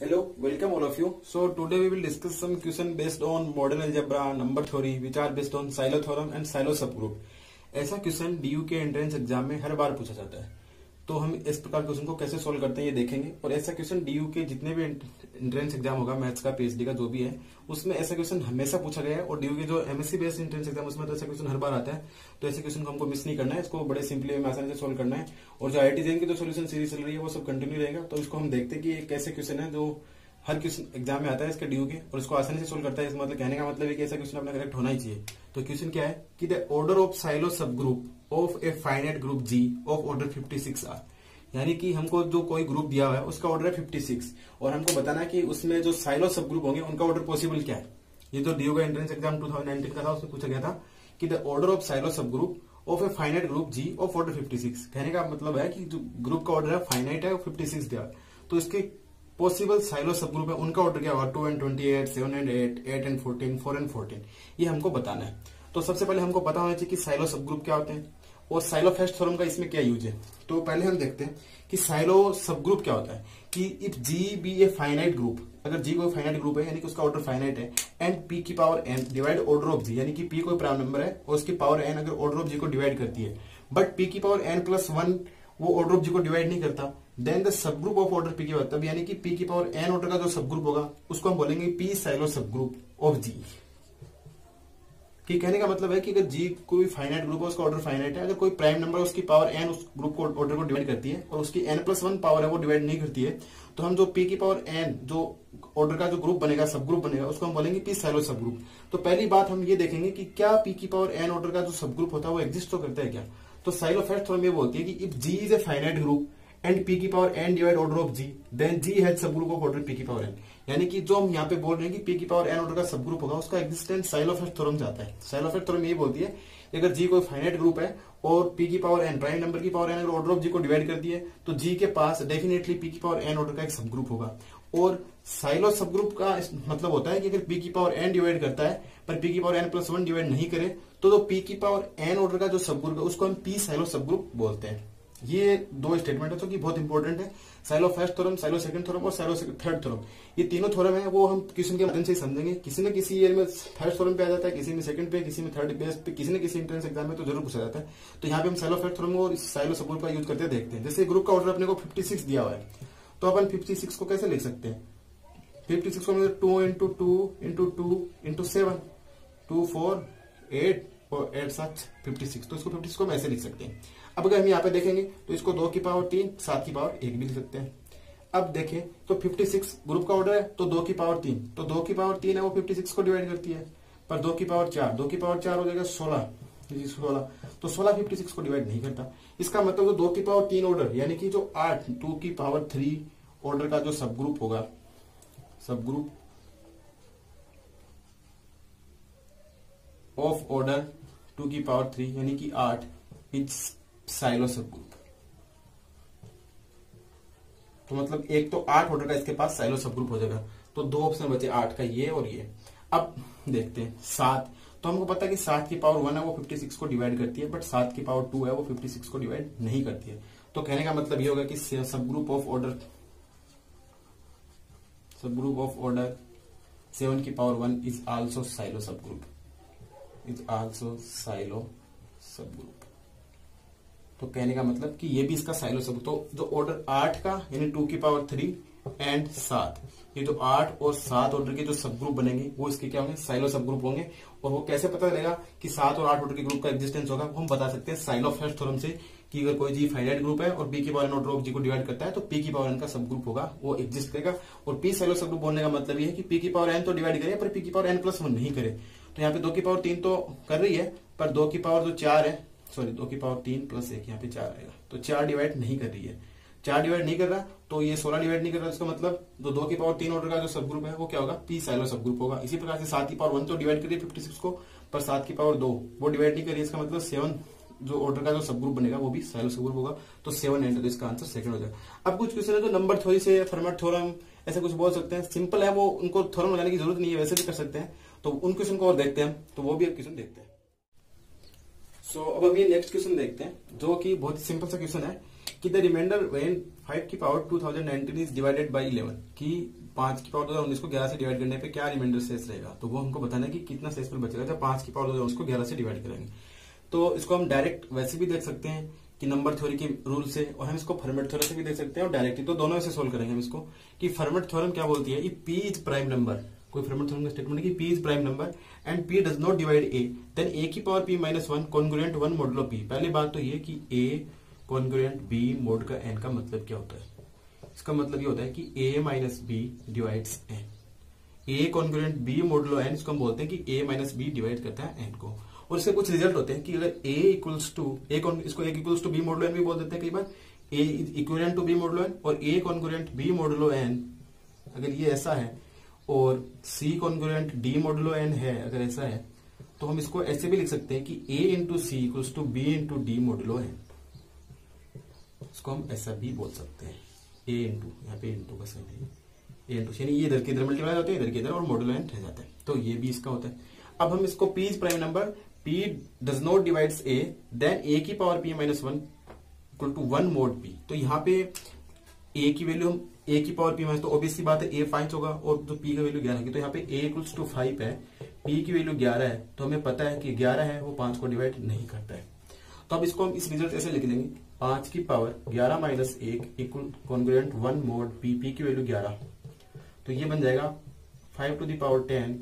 Hello, welcome all of you. So today we will discuss some question based on modern algebra, number theory, which are based on Silo theorem and Silo subgroup. ऐसा question DU के entrance exam में हर बार पूछा जाता है, तो हम इस प्रकार क्वेश्चन को कैसे सोल्व करते हैं ये देखेंगे। और ऐसा क्वेश्चन डीयू के जितने भी एंट्रेंस एग्जाम होगा, मैथ्स का, पीएचडी का, जो भी है, उसमें ऐसा क्वेश्चन हमेशा पूछा गया है। और डीयू के जो एमएससी बेस्ड एंट्रेंस एग्जाम उसमें तो ऐसा क्वेश्चन हर बार आता है, तो ऐसे क्वेश्चन को हमको मिस नहीं करना है। इसको बड़े सिंपली में आसानी से सोल्व करना है। और जो आईआईटी जेईई की जो सोल्यूशन सीरीज चल रही है वो सब कंटिन्यू रहेगा। तो इसको हम देखते हैं कि एक कैसे क्वेश्चन है जो हर क्वेश्चन एग्जाम में आता है इसके डीयू के, और इसको आसानी से सोल्व करता है। इस मतलब कहने का मतलब है कि ऐसा क्वेश्चन अपना करेक्ट होना ही चाहिए। तो क्वेश्चन क्या है कि the order of Sylow subgroup of a finite group G of order 56 are, यानी कि हमको जो कोई ग्रुप दिया हुआ है उसका ऑर्डर है 56, और हमको बताना है कि उसमें जो साइलो सब ग्रुप होंगे उनका ऑर्डर पॉसिबल क्या है। ये जो डीयू का एंट्रेंस एग्जाम 2019 का था उसमें पूछा गया था कि the order of Sylow subgroup of a finite group G of order 56। कहने का मतलब है कि जो ग्रुप का ऑर्डर है फाइनाइट है, 56 दिया, तो इसके पॉसिबल साइलो सब ग्रुप है उनका ऑर्डर क्या होगा, 2 and 28, 7 and 8, 8 and 14, 4 and 14, ये हमको बताना है। तो सबसे पहले हमको पता होना चाहिए कि साइलो सब ग्रुप क्या होते हैं और साइलोफेस्ट थ्योरम का इसमें क्या यूज है। तो पहले हम देखते हैं कि साइलो सब ग्रुप क्या होता है। कि if G be a finite group, अगर जी कोई फाइनाइट ग्रुप है यानी कि उसका ऑर्डर फाइनाइट है, एंड पी की power N divide order of G, यानी कि पी कोई प्राइम नंबर है और उसकी पावर एन अगर ऑर्डर ऑफ जी को डिवाइड करती है, बट पी की पावर एन प्लस 1 वो ऑर्डर ऑफ जी को डिवाइड नहीं करता, then the subgroup of order P की पावर, तब यानी कि पी की पावर एन ऑर्डर का जो सब ग्रुप होगा उसको हम बोलेंगे P silo subgroup of जी। कि कहने का मतलब है कि अगर जी कोई फाइनाइट ग्रुप है उसका ऑर्डर फाइनाइट है, अगर कोई प्राइम नंबर उसकी पावर एन उस ग्रुप को ऑर्डर को डिवाइड करती है और उसकी एन प्लस 1 पावर है वो डिवाइड नहीं करती है, तो हम जो पी की पावर एन जो ऑर्डर का जो ग्रुप बनेगा, सब ग्रुप बनेगा, उसको हम बोलेंगे पी साइलो सब ग्रुप। तो पहली बात हम ये देखेंगे कि क्या पी की पावर एन ऑर्डर का जो सब ग्रुप होता है वो एग्जिस्ट तो करता है क्या। तो साइलोफेस्ट थ्योरम ये बोलती है कि if G is a finite group and P की power N divide order of G, then G has subgroup of order P की पावर एन। यानी कि जो हम यहाँ पे बोल रहे हैं कि पी की पावर एन ऑर्डर का सब ग्रुप होगा उसका एग्जिस्टेंस साइलोफेस्ट थ्योरम जाता है। साइलोफेस्ट थ्योरम ये बोलती है कि अगर जी कोई फाइनाइट ग्रुप है और पी की पावर एन प्राइम नंबर की पावर एन अगर ऑर्डर ऑफ जी को डिवाइड कर दिए, तो जी के पास डेफिनेटली पी की पावर एन ऑर्डर का एक सब ग्रुप होगा। और साइलो सब ग्रुप का मतलब होता है कि अगर पी की पावर एन डिवाइड करता है पर पी की पावर एन प्लस 1 डिवाइड नहीं करे, तो पी की पावर एन ऑर्डर का जो सब ग्रुप है उसको हम पी साइलो सब ग्रुप बोलते हैं। ये दो स्टेटमेंट है जो कि बहुत इंपॉर्टेंट है। Silo first theorem, silo second theorem और साइलो थर्ड थ्योरम, ये तीनों थ्योरम है वो हम क्वेश्चन के माध्यम से समझेंगे। किसी न किसी ईयर में फर्स्ट थ्योरम पे आ जाता है, किसी में सेकंड पे, किसी में थर्ड बेस पे, किसी न किसी एंट्रेंस एग्जाम में तो जरूर पूछा जाता है। तो यहाँ पे हम साइलो फर्स्ट थ्योरम और साइलो सब ग्रुप का यूज करते देखते हैं। जैसे ग्रुप का ऑर्डर अपने को 56 दिया हुआ है, तो अपन 56 को कैसे लिख सकते हैं। 56 को मतलब 2 into 2 into 2 into 7, 2 4 8 और 8 7 56, तो इसको 56 को हम ऐसे लिख सकते हैं। अब अगर हम यहाँ पे देखेंगे तो इसको 2 की पावर 3, 7 की पावर 1 भी लिख सकते हैं। अब देखें तो 56 ग्रुप का ऑर्डर है तो 2 की पावर 3, तो 2 की पावर 3 है वो 56 को डिवाइड करती है, पर 2 की पावर 4, 2 की पावर 4 हो जाएगा 16, तो 16 56 को डिवाइड नहीं करता। इसका मतलब तो 2 की पावर 3 ऑर्डर यानी कि जो 8 2 की पावर 3 ऑर्डर का जो सब ग्रुप होगा, सब ग्रुप ऑफ ऑर्डर 2 की पावर 3 यानी कि 8 इज साइलो सब ग्रुप। तो मतलब एक तो 8 ऑर्डर का इसके पास साइलो सब ग्रुप हो जाएगा। तो दो ऑप्शन बचे 8 का, ये और ये। अब देखते हैं 7, तो हमको पता है कि 7 की पावर 1 है वो 56 को डिवाइड करती है, बट 7 की पावर 2 है वो 56 को डिवाइड नहीं करती है। तो कहने का मतलब ये होगा कि सब ग्रुप ऑफ ऑर्डर 7 की पावर 1 इज आल्सो साइलो सब ग्रुप, इज आल्सो साइलो सब ग्रुप। तो कहने का मतलब कि ये भी इसका साइलो सब। तो जो ऑर्डर 8 का यानी 2 की पावर 3 एंड 7, ये जो 8 और 7 ऑर्डर के जो सब ग्रुप बनेंगे वो इसके क्या होंगे, साइलो सब ग्रुप होंगे। और वो कैसे पता चलेगा कि 7 और 8 ऑर्डर के ग्रुप का एग्जिस्टेंस होगा, वो हम बता सकते हैं साइलोफेस्ट थ्योरम से कि अगर कोई जी फाइनाइट ग्रुप है और पी की power N order of G को डिवाइड करता है तो पी की पावर एन का सब ग्रुप होगा वो एग्जिस्ट करेगा। और पी साइलो सब ग्रुप बोलने का मतलब ये है कि पी की पावर एन तो डिवाइड करे पर पी की पावर एन प्लस 1 नहीं करे। तो यहाँ पे 2 की पावर 3 तो कर रही है, पर 2 की पावर जो 4 है, सॉरी 2 की पावर 3 प्लस 1 यहाँ पे 4 आएगा, तो 4 डिवाइड नहीं कर रही है। 4 डिवाइड नहीं कर रहा तो ये 16 डिवाइड नहीं कर रहा, इसका मतलब जो 2 की पावर 3 ऑर्डर का जो सब ग्रुप है वो क्या होगा, पी साइलो सब ग्रुप होगा। इसी प्रकार से 7 की पावर 1 तो डिवाइड करिए 56 को, पर 7 की पावर 2 वो डिवाइड नहीं करिए, इसका मतलब 7 जो ऑर्डर का जो सब ग्रुप बनेगा वो भी साइलो सब ग्रुप होगा। तो 7 एंटर, इसका आंसर सेकंड हो जाएगा। अब कुछ क्वेश्चन है जो नंबर थ्योरी से, फर्मेट थ्योरम ऐसा कुछ बोल सकते हैं, सिंपल है वो, उनको थ्योरम लगाने की जरूरत नहीं है, वैसे भी कर सकते हैं। तो उन क्वेश्चन को और देखते हैं, तो वो भी एक क्वेश्चन देखते हैं। सो अब हम ये नेक्स्ट क्वेश्चन देखते हैं जो कि बहुत ही सिंपल सा क्वेश्चन है कि द रिमाइंडर व्हेन 5 की पावर 2019 इज डिवाइडेड बाय 11, कि 5 की पावर 2019 को 11 से डिवाइड करने पे क्या रिमाइंडर शेष रहेगा। तो वो हमको बताना है कि कितना शेषफल बचेगा जब 5 की पावर 2019 को 11 से डिवाइड करेंगे। तो इसको हम डायरेक्ट वैसे भी देख सकते हैं कि नंबर थ्योरी के रूल से, और हम इसको फर्मेट थ्योरम से भी देख सकते हैं और डायरेक्टली, तो दोनों से सोल्व करेंगे हम इसको। कि फर्मेट थ्योरम क्या बोलती है, पी इज प्राइम नंबर, कोई फर्मेट थ्योरम का स्टेटमेंट है कि P is prime number and P does not divide A, then A की power P minus 1 congruent 1 modulo P. पहली बात तो ये कि ए कॉन्ग्रुएंट बी मोड का एन का मतलब क्या होता है। इसका मतलब ये होता है कि ए माइनस बी डिवाइड्स एन। ए कॉन्ग्रुएंट बी मोडुलो एन, इसको हम बोलते हैं कि ए माइनस बी डिवाइड करता है एन को। और इससे कुछ रिजल्ट होते हैं कि अगर ए इक्वल्स टू इसको A equals to B modulo N भी बोल देते हैं कई बार, A equivalent to B modulo N, और A congruent B modulo N अगर ये ऐसा है और C congruent D modulo N है अगर ऐसा है, तो हम इसको ऐसे भी लिख सकते हैं कि A into C equals to B into D modulo N. इसको हम ऐसा भी बोल सकते हैं, ए इंटू, यहाँ पे इंटू का साइन है, ए इंटू, यानी ये इधर के इधर मल्टीप्लाई होते हैं, इधर के इधर, और मोडुलो एन रह जाता है। तो ये भी इसका होता है। अब हम इसको P is prime number, P does not divides A, then A की power P minus 1 equal to 1 mod P. तो यहाँ पे ए की वैल्यू हम ए की पावर पी माइनस, तो ऑब्वियसली बात है ए 5 होगा और तो पी का वैल्यू 11 है, तो यहाँ पे ए इक्वल्स टू 5 है, पी की वैल्यू 11 है, तो हमें पता है कि 11 है वो 5 को डिवाइड नहीं करता है। तो अब इसको हम इस रिजल्ट ऐसे लिख लेंगे, 5 की power 11 minus 1 equal congruent 1 mod P, P की वैल्यू 11, तो ये बन जाएगा 5 to the power 10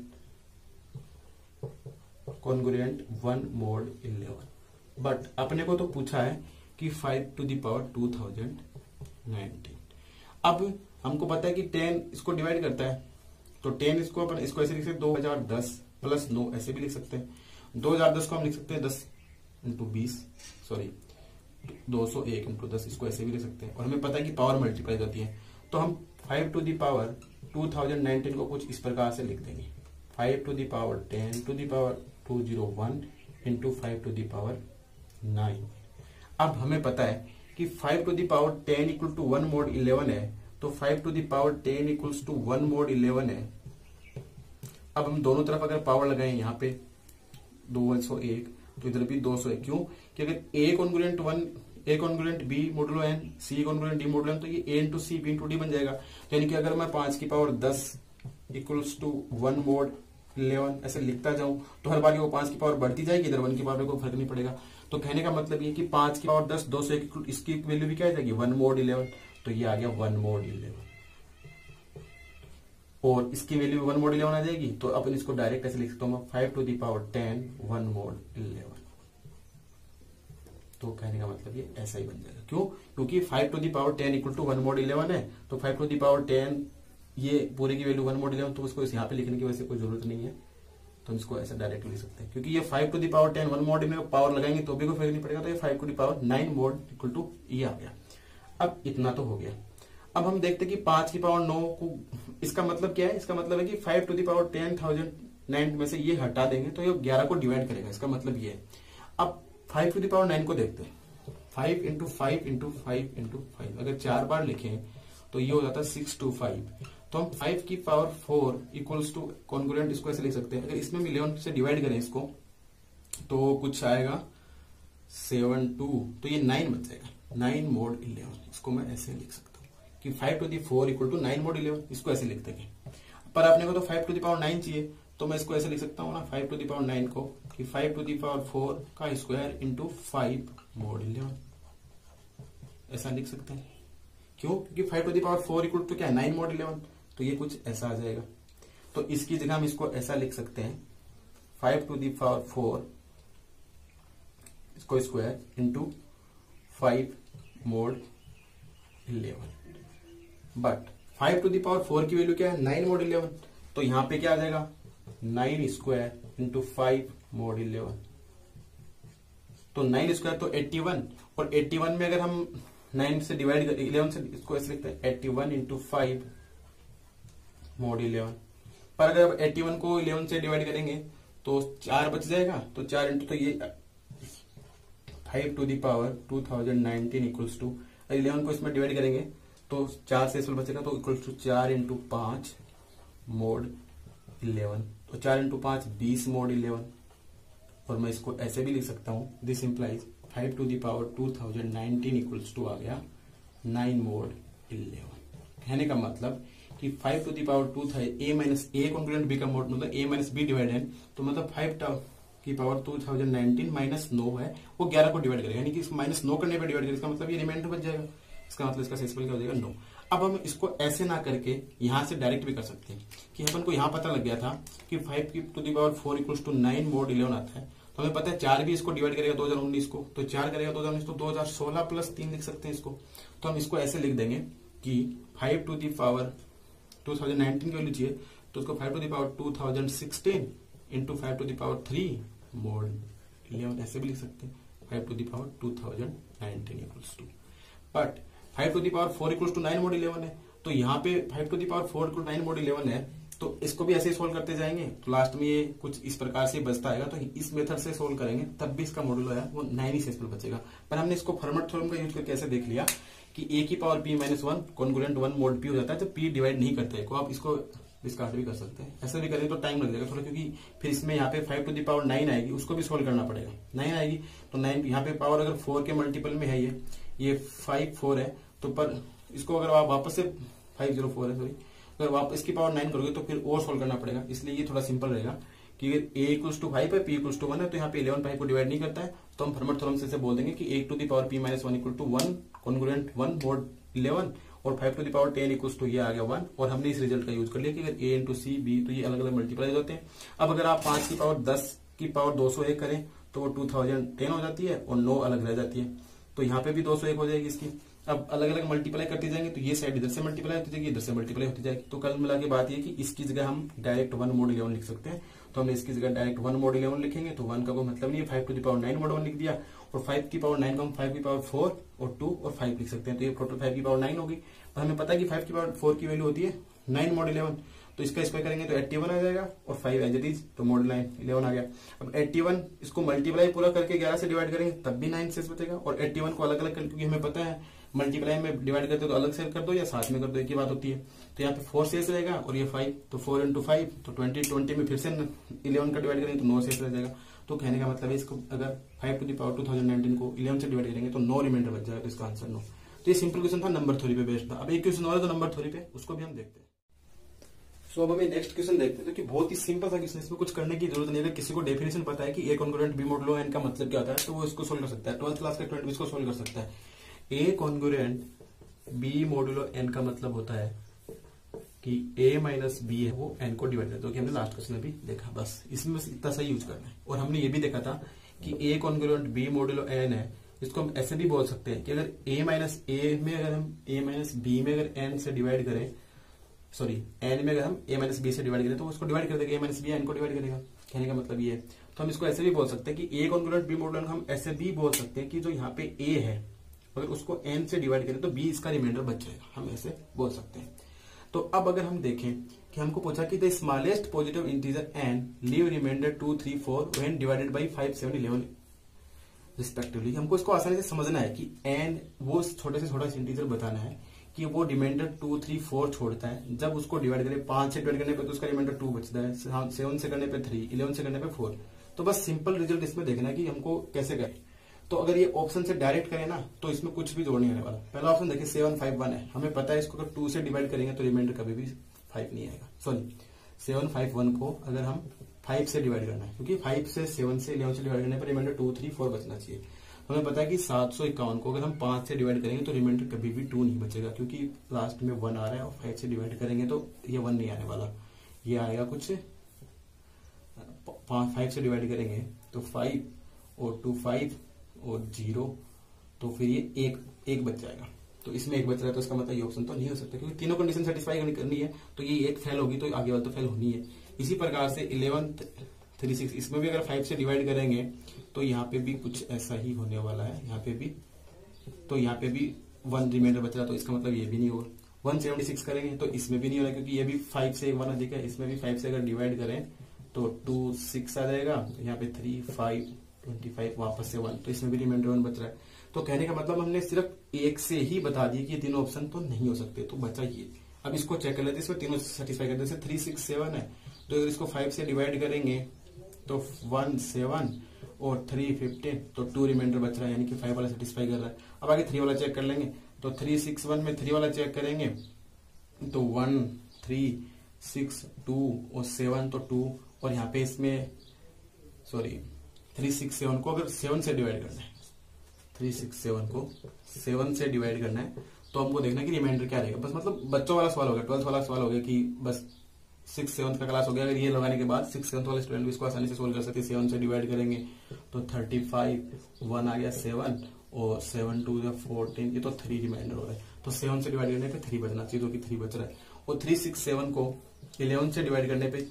congruent 1 mod 11। But अपने को तो पूछा है कि 5 टू द पावर 2019। अब हमको पता है कि 10 इसको डिवाइड करता है, तो 10 इसको अपन इसको ऐसे लिख सकते हैं 2010 प्लस 9, ऐसे भी लिख सकते हैं। 2010 को हम लिख सकते हैं 10 इंटू 20, सॉरी 201 इंटू 10, इसको ऐसे भी लिख सकते हैं। और हमें पता है कि पावर मल्टीप्लाई होती है, तो हम 5 टू द पावर 2019 को कुछ इस प्रकार से लिख देंगे, 5 to the power 10 to the power 201 into 5 to the power 9। अब हमें पता है कि 5 to the power 10 equal to 1 mod 11 है, तो 5 to the power 10 equals to 1 mod 11 है। अब हम दोनों तरफ अगर पावर लगाएं, यहाँ पे 201 तो इधर भी 201, क्यों कि अगर A congruent 1 A congruent B modulo N, C congruent D modulo N, तो ये A into C B into D बन जाएगा। तो यानी कि अगर मैं 5 की पावर 10 इक्वल्स टू 1 मोड 11 ऐसे लिखता जाऊं, तो हर बार वो 5 की पावर बढ़ती जाएगी, इधर 1 की पावर में कोई फर्क नहीं पड़ेगा। तो कहने का मतलब ये कि 5 की पावर 10 201, इसकी वैल्यू भी क्या आ जाएगी 1 मोड 11, तो ये आ गया 1 मोड 11, और इसकी वैल्यू 1 मोड 11 आ जाएगी। तो अपन इसको डायरेक्ट ऐसे लिख सकता हूँ 5 टू द पावर 10 1 मोड 11। तो कहने का मतलब ये ऐसा ही बन जाएगा, क्यों, क्योंकि 5 to the power 10 equal to 1 mod 11 है, तो 5 टू द पावर 10 ये पूरे की वैल्यू 1 मोड 11, तो उसको यहाँ पे लिखने की वैसे कोई जरूरत नहीं है, तो हम इसको ऐसा डायरेक्ट लिख सकते हैं। क्योंकि ये 5 टू द पावर 10 1 मोड में पावर लगाएंगे तो भी कोई फर्क नहीं पड़ेगा, तो ये 5 to the power 9 mod equal to ये आ गया। अब इतना तो हो गया। अब हम देखते हैं कि 5 की पावर 9 को, इसका मतलब क्या है, इसका मतलब है कि 5 टू द पावर 10,009 में से ये हटा देंगे तो ये 11 को डिवाइड करेगा, इसका मतलब ये है। अब 5 टू द पावर 9 को देखते हैं, 5 इंटू 5 इंटू 5 इंटू 5, अगर 4 बार लिखें तो ये हो जाता है 625। तो हम 5 की पावर 4 इक्वल्स टू कॉन्ग्रुएंट, इसको ऐसे लिख सकते हैं, अगर इसमें 11 से डिवाइड करें इसको तो कुछ आएगा 72, तो ये 9 बच जाएगा, 9 मोड 11। इसको मैं ऐसे लिख सकता हूँ कि 5 to the 4 equal to 9 mod 11, इसको ऐसे लिख देंगे। पर आपने को तो 5 टू द पावर 9 चाहिए, तो मैं इसको ऐसे लिख सकता हूँ ना 5 टू द पावर 9 को कि 5 टू द पावर 4 का स्क्वायर इंटू 5 मोड 11, ऐसा लिख सकते हैं। क्यों, क्योंकि 5 to the power 4 equal to क्या है 9 मोड 11, तो ये कुछ ऐसा आ जाएगा। तो इसकी जगह हम इसको ऐसा लिख सकते हैं 5 टू द पावर 4 इसको square into 5 mod 11। But 5 to the power 4 की वैल्यू क्या है 9 मोड 11, तो यहां पे क्या आ जाएगा 9 स्क्वायर इंटू 5 मोड 11, तो 9 स्क्वायर तो 81, और 81 में अगर हम 9 से डिवाइड 11 से, इसको ऐसे लिखते हैं 81 इंटू 5 मोड 11। पर अगर 81 को 11 से डिवाइड करेंगे तो 4 बच जाएगा, तो 4 इंटू, तो ये 5 to the power 2019 equals to 11 को इसमें डिवाइड करेंगे तो 4 से इसमें बचेगा, तो इक्वल्स टू 4 इंटू 5 मोड 11, तो 4 इंटू 5 20 मोड 11। और मैं इसको ऐसे भी लिख सकता हूं, this implies 5 to the power 2019 equals to आ गया 9 mod 11। कहने का मतलब कि 5 टू द पावर 2 था a minus A congruent b का मोड, मतलब a minus B divide n, तो मतलब 5 की पावर 2019 माइनस 9 है, वो 11 को डिवाइड करेगा, यानी कि माइनस 9 करने पे डिवाइड करेगा, इसका मतलब ये रिमाइंडर बच जाएगा। इसका मतलब इसका सेक्सफुल क्या हो जाएगा 9। अब हम इसको ऐसे ना करके यहां से डायरेक्ट भी कर सकते हैं कि अपन को यहां पता लग गया था कि 5 की to the power 4 equals to 9 mod 11 आता है, तो हमें पता है 4 भी इसको डिवाइड करेगा 2019 को, तो 4 करेगा 2019 तो 2016 प्लस 3 लिख सकते हैं इसको। तो हम इसको ऐसे लिख देंगे कि 5 टू द पावर 2019 की वैल्यू चाहिए, तो उसको 5 to the power 2016 into 5 to the power 3 mod 11 ऐसे भी लिख सकते हैं, 5 to the power 2019 equals to, but 5 to the power 4 equals to 9 mod 11 है, तो यहाँ पे 5 to the power 4 equal 9 mod 11 है, तो इसको भी ऐसे ही सोल्व करते जाएंगे, तो लास्ट में ये कुछ इस प्रकार से बचता आएगा, तो इस मेथड से सोल्व करेंगे तब भी इसका मॉडुलो है वो 9 ही सेक्सफुल बचेगा। पर हमने इसको फर्मट थ्योरम का यूज करके ऐसे देख लिया कि a की power p minus 1 congruent 1 mod p हो जाता है, तो p डिवाइड नहीं करते हैं, को आप इसको डिस्कार्ड भी कर सकते हैं, ऐसे भी करेंगे तो टाइम लग जाएगा थोड़ा, क्योंकि फिर इसमें यहाँ पे 5 टू द पावर 9 आएगी, उसको भी सोल्व करना पड़ेगा, 9 आएगी, तो 9 यहाँ पे पावर अगर 4 के मल्टीपल में है ये 5 4 है, तो पर इसको अगर आप वापस से 504 है सॉरी, अगर वापस इसकी पावर 9 करोगे तो फिर और सोल्व करना पड़ेगा, इसलिए ये थोड़ा सिंपल रहेगा कि a इक्वल्स टू 5 है, p इक्वल्स टू 1 है, तो यहाँ पे 11 5 को डिवाइड नहीं करता है, तो हम फर्मट थ्योरम से बोल देंगे कि 8 to the power p minus 1 equal to 1 congruent 1 mod 11 और 5 to the power 10 equals to ये आ गया 1, और हमने इस रिजल्ट का यूज कर लिया कि अगर a इंटू सी बी, तो ये अलग अलग मल्टीप्लाई होते हैं। अब अगर आप 5 की पावर 10 की पावर 201 करें तो वो 2010 हो जाती है और 9 अलग रह जाती है, तो यहाँ पे भी 201 हो जाएगी इसकी। अब अलग अलग मल्टीप्लाई करते जाएंगे तो ये साइड इधर से मल्टीप्लाई होती जाएगी, इधर से मल्टीप्लाई होती जाएगी, तो कल मिला के बात ये कि इसकी जगह हम डायरेक्ट 1 mod 11 लिख सकते हैं, तो हमने इसकी जगह डायरेक्ट 1 mod 11 लिखेंगे, तो 1 का कोई मतलब नहीं है, 5 टू द पावर 9 mod 1 लिख दिया, और 5 की पावर 9 को हम 5 की पावर 4 और 2 और 5 लिख सकते हैं, तो ये टोटल 5 की पावर 9 होगी। और हमें पता है कि 5 की पावर 4 की वैल्यू होती है 9 mod 11, तो इसका स्क्वायर करेंगे तो 81 आ जाएगा, और 5 एज इट इज, तो mod 11 आ गया। अब 81 इसको मल्टीप्लाई पूरा करके 11 से डिवाइड करेंगे तब भी 9 से बचेगा, और 81 को अलग अलग कर, क्योंकि हमें पता है मल्टीप्लाई में डिवाइड करते तो अलग से कर दो या साथ में कर दो, एक ही बात होती है, तो यहाँ पे 4 शेष रहेगा और ये 5, तो 4 इंटू 5 तो 20 में फिर से 11 का डिवाइड करेंगे तो 9 शेष रह जाएगा। तो कहने का मतलब है इसको अगर 5 टू द पावर 2019 को 11 से डिवाइड करेंगे तो 9 रिमाइंडर बच जाएगा, तो इसका आंसर 9। तो ये सिंपल क्वेश्चन था, नंबर थ्योरी पे बेस्ड था। अब एक क्वेश्चन और है तो नंबर थ्योरी पे, उसको भी हम देखते हैं। सो अब हमें नेक्स्ट क्वेश्चन देखते हैं, कि बहुत ही सिंपल सा क्वेश्चन, इसमें कुछ करने की जरूरत नहीं है। अगर किसी को डेफिनेशन पता है कि A congruent B modulo N का मतलब क्या होता है तो वो इसको सोल्व कर सकता है, 12th क्लास का स्टूडेंट भी इसको सोल्व कर सकता है। ए कॉन्ग्रुएंट बी मॉडुलो एन का मतलब होता है कि a माइनस बी है वो n को डिवाइड करता है, तो हमने लास्ट क्वेश्चन में भी देखा, बस इसमें बस इतना सही यूज करना है। और हमने ये भी देखा था कि a congruent b modulo n है, इसको हम ऐसे भी बोल सकते हैं कि अगर a माइनस ए में अगर हम a माइनस बी में अगर n से डिवाइड करें, सॉरी n में अगर हम a माइनस बी से डिवाइड करें तो उसको डिवाइड कर देगा, a माइनस बी n को डिवाइड करेगा। कहने का मतलब ये है, तो हम इसको ऐसे भी बोल सकते हैं कि a congruent b modulo n हम ऐसे भी बोल सकते हैं कि जो यहाँ पे a है अगर उसको n से डिवाइड करें तो b इसका रिमाइंडर बच जाएगा, हम ऐसे बोल सकते हैं। तो अब अगर हम देखें कि हमको पूछा कि the smallest positive integer n leave remainder 2 3 4 when divided by 5 7 11 respectively, हमको इसको आसानी से समझना है कि n वो छोटे से छोटा इंटीजर बताना है कि वो रिमाइंडर 2 3 4 छोड़ता है, जब उसको डिवाइड करें 5 से डिवाइड करने पे तो उसका रिमाइंडर 2 बचता है, 7 से करने पे 3, 11 से करने पे 4। तो बस सिंपल रिजल्ट इसमें देखना है कि हमको कैसे करें। तो अगर ये ऑप्शन से डायरेक्ट करें ना तो इसमें कुछ भी जोड़ नहीं आने वाला। पहला ऑप्शन देखिए 7 5 1 है, हमें पता है इसको अगर 2 से डिवाइड करेंगे तो रिमाइंडर कभी भी 5 नहीं आएगा। सॉरी 7 5 1 को अगर हम 5 से डिवाइड करना है, क्योंकि 5 से 7 से 11 से डिवाइड करने पर रिमाइंडर 2 3 4 बचना चाहिए। हमें पता है कि 751 को अगर हम 5 से डिवाइड करेंगे तो रिमाइंडर कभी भी 2 नहीं बचेगा, क्योंकि लास्ट में 1 आ रहा है और 5 से डिवाइड करेंगे तो ये 1 नहीं आने वाला, ये आएगा कुछ 5 से डिवाइड करेंगे तो 5 और 2 5 और 0, तो फिर ये एक बच जाएगा। तो इसमें एक बच रहा है तो इसका मतलब ये ऑप्शन तो नहीं हो सकता, क्योंकि तीनों कंडीशन सेटिस्फाई करनी है, तो ये एक फेल होगी तो आगे वाला तो फेल होनी है। इसी प्रकार से 11 3 6 इसमें भी अगर 5 से डिवाइड करेंगे तो यहाँ पे भी कुछ ऐसा ही होने वाला है, यहाँ पे भी, तो यहाँ पे भी 1 रिमाइंडर बच रहा, तो इसका मतलब ये भी नहीं होगा। 176 करेंगे तो इसमें भी नहीं हो रहा, क्योंकि ये भी 5 से 1 अधिक है, इसमें भी 5 से अगर डिवाइड करें तो 2 6 आ जाएगा, यहाँ पे 3 5 25 वापस से 1, तो इसमें भी रिमाइंडर 1 बच रहा है। तो कहने का मतलब हमने सिर्फ एक से ही बता दिया कि ये तीनों ऑप्शन तो नहीं हो सकते, तो बचा ये। अब इसको चेक कर लेते हैं, इसमें तीनों सेटिस्फाई करते हैं। 3 6 7 है, तो अगर इसको 5 से डिवाइड करेंगे तो 1 7 और 3 15, तो 2 रिमाइंडर बच रहा है, यानी कि 5 वाला सेटिस्फाई कर रहा है। अब आगे 3 वाला चेक कर लेंगे, तो 361 में 3 वाला चेक करेंगे तो 1 3 6 2 और 7 तो 2, और यहाँ पे इसमें सॉरी 367 को अगर 7 से डिवाइड करना है, 367 को 7 से डिवाइड करना है तो हमको देखना है कि रिमाइंडर क्या रहेगा। बस मतलब बच्चों वाला सवाल हो गया, 12th वाला सवाल हो गया कि बस 6-7 का क्लास हो गया। अगर ये लगाने के बाद 6-7 वाले स्टूडेंट भी इसको आसानी से सोल्व कर सकते हैं। 7 से डिवाइड करेंगे तो 35, 1 आ गया 7 और 7 2 14, ये तो 3 रिमाइंडर हो गए। तो 7 से डिवाइड करने पे 3 बचना चाहिए, जो कि 3 बच रहा है। और 367 को 11 से डिवाइड करने पे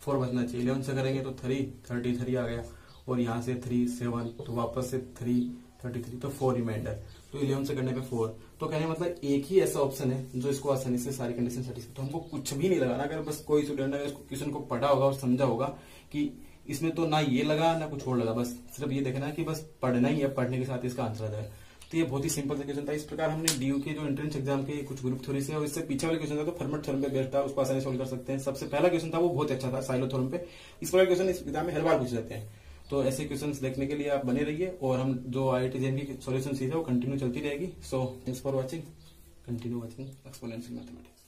4 बचना चाहिए। 11 से करेंगे तो 33 आ गया, और यहाँ से 3 7 तो वापस से 3 33 तो 4 रिमाइंडर। तो 11 से करने पे 4। तो कहने मतलब एक ही ऐसा ऑप्शन है जो इसको आसानी से सारी कंडीशन सेटिस्फाई, तो हमको कुछ भी नहीं लगाना। अगर बस कोई स्टूडेंट अगर इसको क्वेश्चन को पढ़ा होगा और समझा होगा कि इसमें तो ना ये लगा ना कुछ और लगा, बस सिर्फ ये देखना है कि बस पढ़ना ही है, पढ़ने के साथ इसका आंसर आ जाए। तो ये बहुत ही सिंपल सा क्वेश्चन था। इस प्रकार हमने डीयू के जो एंट्रेंस एग्जाम के कुछ ग्रुप थ्योरी से और इससे पीछे वाले क्वेश्चन था तो फर्मेट थ्योरम पे बेस्ड था, उसको आसानी से सोल्व कर सकते हैं। सबसे पहला क्वेश्चन था वो बहुत अच्छा था साइलो थ्योरम पे। इस प्रकार क्वेश्चन इस एग्जाम में हर बार पूछे जाते हैं। तो ऐसे क्वेश्चंस देखने के लिए आप बने रहिए, और हम जो IIT JEE की सॉल्यूशन सीरीज है वो कंटिन्यू चलती रहेगी। So thanks for watching, continue watching exponential mathematics.